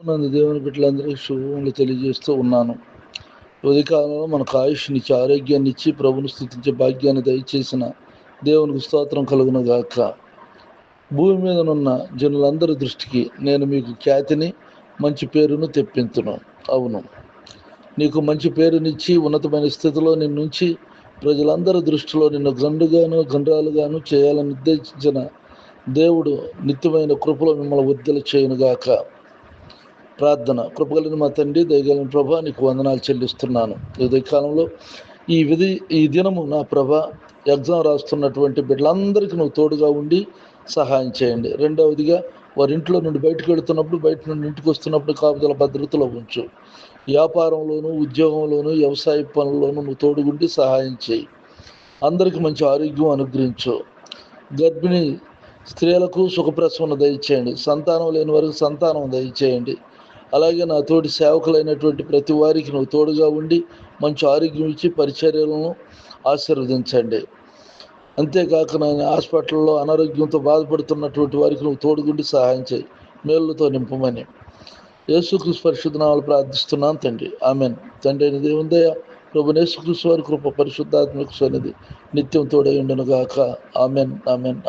నందు దేవుని బిడ్డలందరికీ శుభములు తెలియజేస్తూ ఉన్నాను. ఉదయకాలంలో మనకు ఆయుష్నిచ్చి ఆరోగ్యాన్ని ఇచ్చి ప్రభుని స్తుతించే భాగ్యాన్ని దయచేసిన దేవునికి స్తోత్రం కలుగును గాక. భూమి మీదనున్న జనులందరి దృష్టికి నేను మీకు ఖ్యాతిని మంచి పేరును తెప్పించును. అవును, నీకు మంచి పేరునిచ్చి ఉన్నతమైన స్థితిలో నిన్నుంచి ప్రజలందరి దృష్టిలో నిన్ను గండ్రాలుగాను చేయాలని నిర్దేశించిన దేవుడు నిత్యమైన కృపలో మిమ్మల్ని వర్ధిల్ల చేయునుగాక. ప్రార్థన. కృపగలిగిన మా తండ్రి, దయగలిగిన ప్రభా, నీకు వందనాలు చెల్లిస్తున్నాను. కాలంలో ఈ దినము నా ప్రభా ఎగ్జామ్ రాస్తున్నటువంటి బిడ్డలందరికీ నువ్వు తోడుగా ఉండి సహాయం చేయండి. రెండవదిగా వారి ఇంట్లో నుండి బయటకు వెళుతున్నప్పుడు, బయట నుండి ఇంటికి వస్తున్నప్పుడు కాపుదల భద్రతలో ఉంచు. వ్యాపారంలోను, ఉద్యోగంలోను, వ్యవసాయ పనుల్లోనూ నువ్వు తోడుగుండి సహాయం చేయి. అందరికీ మంచి ఆరోగ్యం అనుగ్రహించు. గర్భిణీ స్త్రీలకు సుఖప్రసవం దయచేయండి. సంతానం లేని వారికి సంతానం దయచేయండి. అలాగే నా తోటి సేవకులైనటువంటి ప్రతి వారికి నువ్వు తోడుగా ఉండి మంచి ఆరోగ్యం ఇచ్చి పరిచర్యలను ఆశీర్వదించండి. అంతేకాక నేను హాస్పిటల్లో అనారోగ్యంతో బాధపడుతున్నటువంటి వారికి నువ్వు తోడుగుండి సహాయం చేయి. మేలుతో నింపమని యేసుక్రీస్తు పరిశుద్ధ నామములో ప్రార్థిస్తున్నాను తండ్రి. ఆమెన్. తండ్రి అయిన దేవుని దయ, ప్రభువైన యేసుక్రీస్తు వారి కృప, పరిశుద్ధాత్మకు సన్నిధి నిత్యం తోడై ఉండును గాక. Amen, amen.